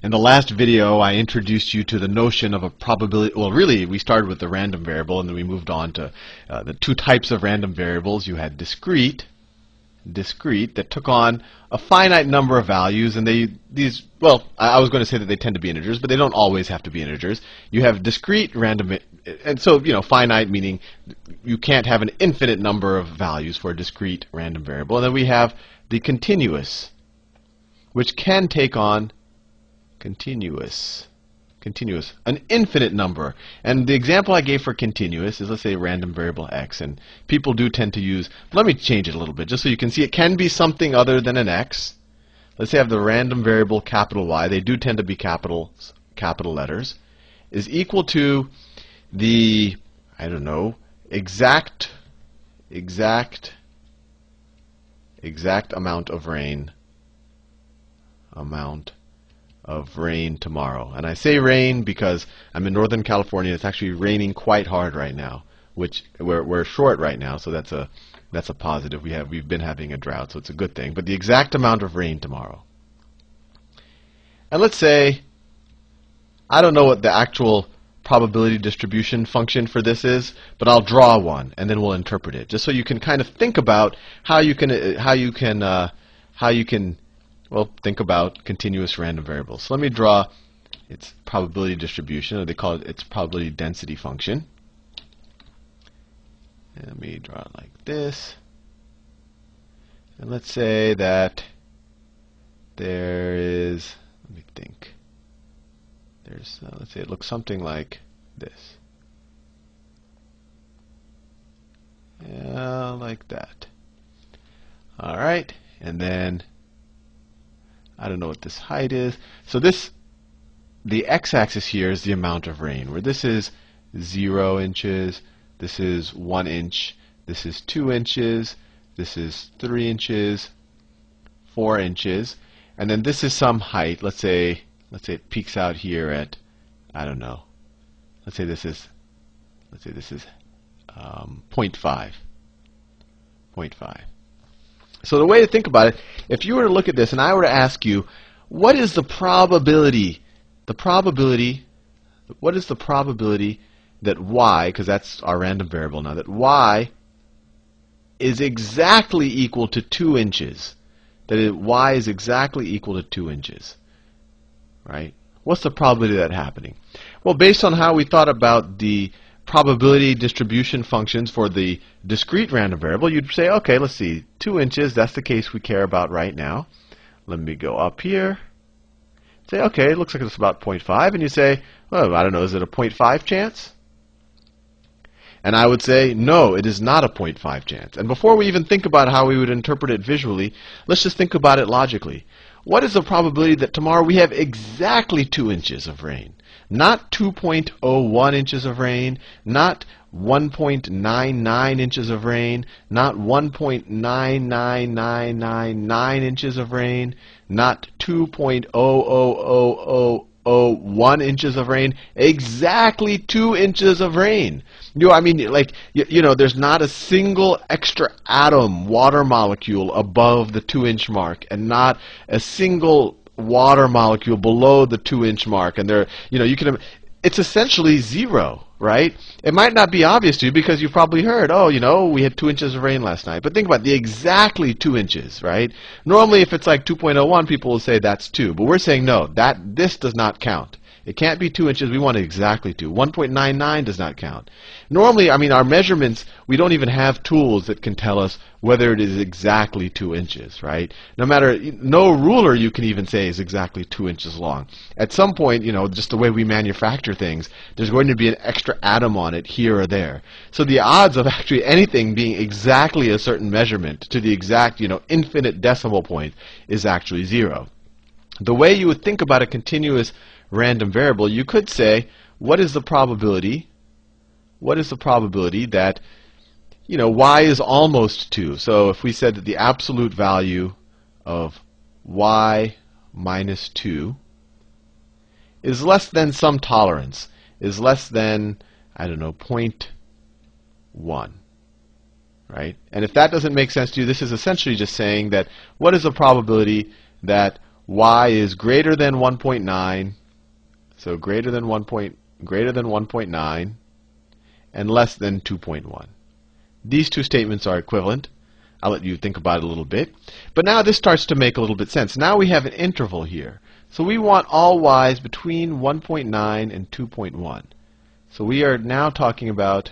In the last video, I introduced you to the notion of a probability. Well, really, we started with the random variable, and then we moved on to the two types of random variables. You had discrete that took on a finite number of values, and well, I was going to say that they tend to be integers, but they don't always have to be integers. You have discrete random, and so, finite meaning you can't have an infinite number of values for a discrete random variable. And then we have the continuous, which can take on an infinite number. And the example I gave for continuous is, let's say, random variable x, and people do tend to use, let me change it a little bit just so you can see it can be something other than an x. Let's say I have the random variable capital Y, they do tend to be capital letters, is equal to the, I don't know, exact amount of rain tomorrow. And I say rain because I'm in Northern California. It's actually raining quite hard right now, which we're short right now, so that's a positive. We've been having a drought, so it's a good thing. But the exact amount of rain tomorrow. And let's say I don't know what the actual probability distribution function for this is, but I'll draw one and then we'll interpret it, just so you can kind of think about how you can well, think about continuous random variables. So let me draw its probability distribution, or they call it its probability density function. And let me draw it like this. And let's say that there is, let me think, there's, let's say it looks something like this. Yeah, like that. All right, and then I don't know what this height is. So the x-axis here is the amount of rain, where this is 0 inches, this is 1 inch, this is 2 inches, this is 3 inches, 4 inches, and then this is some height. Let's say it peaks out here at, I don't know. Let's say this is 0.5. So the way to think about it, if you were to look at this and I were to ask you, what is the probability? What is the probability that y, because that's our random variable now, that y is exactly equal to 2 inches? That y is exactly equal to 2 inches, right? What's the probability of that happening? Well, based on how we thought about the probability distribution functions for the discrete random variable, you'd say, okay, let's see, 2 inches, that's the case we care about right now. Let me go up here. Say, okay, it looks like it's about 0.5, and you say, well, I don't know, is it a 0.5 chance? And I would say, no, it is not a 0.5 chance. And before we even think about how we would interpret it visually, let's just think about it logically. What is the probability that tomorrow we have exactly 2 inches of rain? Not 2.01 inches of rain, not 1.99 inches of rain, not 1.99999 inches of rain, not 2.00001 inches of rain, exactly 2 inches of rain. I mean, like, there's not a single extra atom, water molecule above the 2-inch mark, and not a single water molecule below the 2-inch mark. And there, it's essentially zero, right? It might not be obvious to you because you've probably heard, oh, we had 2 inches of rain last night. But think about the exactly 2 inches, right? Normally, if it's like 2.01, people will say that's 2. But we're saying no, this does not count. It can't be 2 inches. We want it exactly 2. 1.99 does not count. Normally, I mean, our measurements, we don't even have tools that can tell us whether it is exactly 2 inches, right? No ruler you can even say is exactly 2 inches long. At some point, just the way we manufacture things, there's going to be an extra atom on it here or there. So the odds of actually anything being exactly a certain measurement to the exact, infinite decimal point is actually 0. The way you would think about a continuous random variable, you could say, what is the probability that y is almost 2? So if we said that the absolute value of y minus 2 is less than some tolerance, is less than, I don't know, 0.1, right? And if that doesn't make sense to you, this is essentially just saying that what is the probability that y is greater than 1.9, so greater than 1.9, and less than 2.1. These two statements are equivalent. I'll let you think about it a little bit. But now this starts to make a little bit sense. Now we have an interval here. So we want all y's between 1.9 and 2.1. So we are now talking about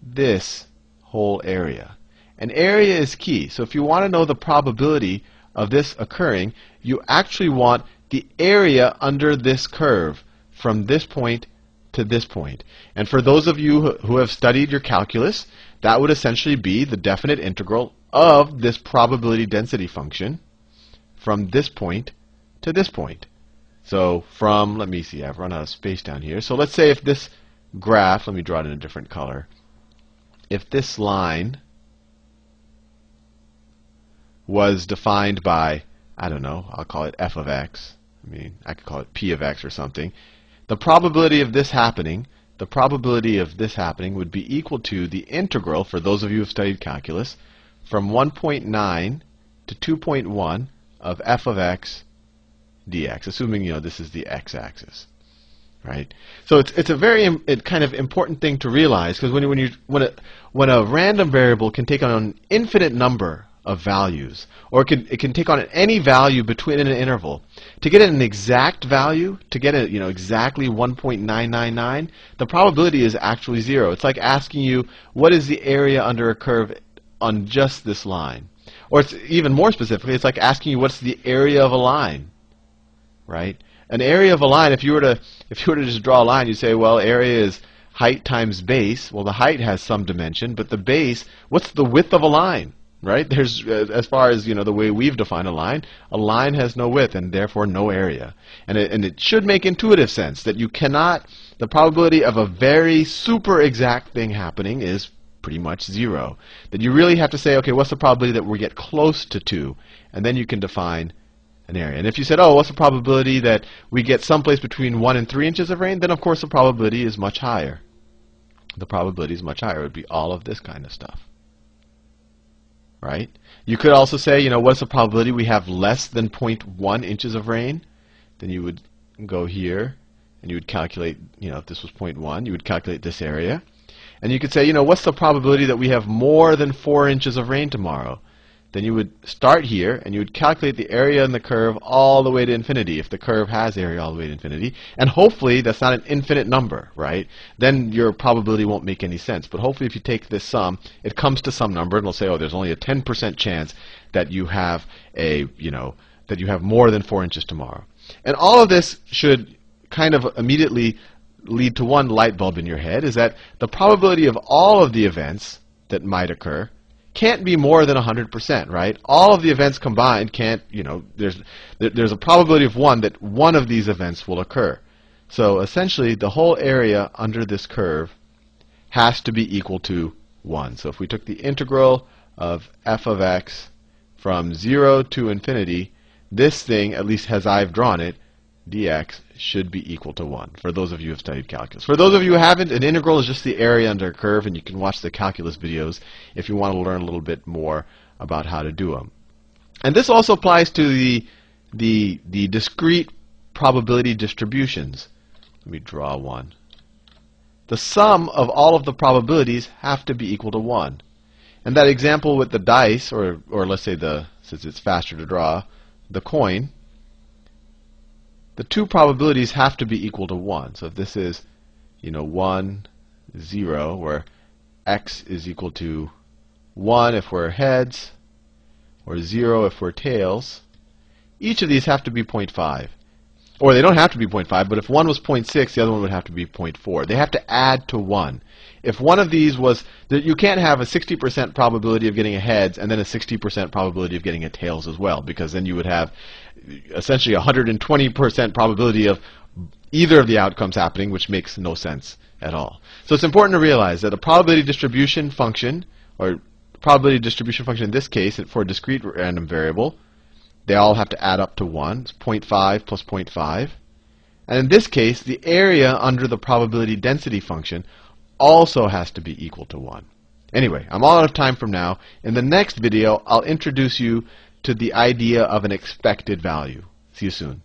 this whole area. And area is key. So if you want to know the probability of this occurring, you actually want the area under this curve from this point to this point. And for those of you who have studied your calculus, that would essentially be the definite integral of this probability density function from this point to this point. So from, let me see, I've run out of space down here. So let's say if this graph, let me draw it in a different color. If this line was defined by, I don't know, I'll call it f of x. I mean, I could call it p of x or something. The probability of this happening would be equal to the integral, for those of you who have studied calculus, from 1.9 to 2.1 of f of x dx, assuming this is the x-axis, right? So it's a very kind of important thing to realize, because when a random variable can take on an infinite number of values, or it can take on any value between an interval. To get an exact value, to get it, exactly 1.999, the probability is actually 0. It's like asking you, what is the area under a curve on just this line? Or it's even more specifically, it's like asking you, what's the area of a line, right? An area of a line, if you were to just draw a line, you'd say, well, area is height times base. Well, the height has some dimension, but the base, what's the width of a line? Right? There's, as far as the way we've defined a line has no width and therefore no area. And it should make intuitive sense that you cannot, the probability of a very super exact thing happening is pretty much 0. That you really have to say, okay, what's the probability that we get close to 2? And then you can define an area. And if you said, oh, what's the probability that we get someplace between 1 and 3 inches of rain? Then of course the probability is much higher. The probability is much higher. It would be all of this kind of stuff. Right? You could also say, what's the probability we have less than 0.1 inches of rain? Then you would go here and you would calculate, if this was 0.1, you would calculate this area. And you could say, what's the probability that we have more than 4 inches of rain tomorrow? Then you would start here and you would calculate the area in the curve all the way to infinity, if the curve has area all the way to infinity. And hopefully that's not an infinite number, right? Then your probability won't make any sense. But hopefully if you take this sum, it comes to some number and it'll say, oh, there's only a 10% chance that you have that you have more than 4 inches tomorrow. And all of this should kind of immediately lead to one light bulb in your head, is that the probability of all of the events that might occur can't be more than 100%, right? All of the events combined can't, there's a probability of one that one of these events will occur. So essentially, the whole area under this curve has to be equal to 1. So if we took the integral of f of x from 0 to infinity, this thing, at least as I've drawn it, dx, should be equal to 1, for those of you who have studied calculus. For those of you who haven't, an integral is just the area under a curve, and you can watch the calculus videos if you want to learn a little bit more about how to do them. And this also applies to the discrete probability distributions. Let me draw one. The sum of all of the probabilities have to be equal to 1. And that example with the dice, or let's say since it's faster to draw, the coin, the two probabilities have to be equal to 1. So if this is, 1, 0, where x is equal to 1 if we're heads, or 0 if we're tails, each of these have to be 0.5. Or they don't have to be 0.5, but if one was 0.6, the other one would have to be 0.4. They have to add to 1. If one of these was, you can't have a 60% probability of getting a heads and then a 60% probability of getting a tails as well, because then you would have essentially 120% probability of either of the outcomes happening, which makes no sense at all. So it's important to realize that a probability distribution function, or probability distribution function in this case, for a discrete random variable, they all have to add up to 1. It's 0.5 plus 0.5. And in this case, the area under the probability density function also has to be equal to 1. Anyway, I'm all out of time from now. In the next video, I'll introduce you to the idea of an expected value. See you soon.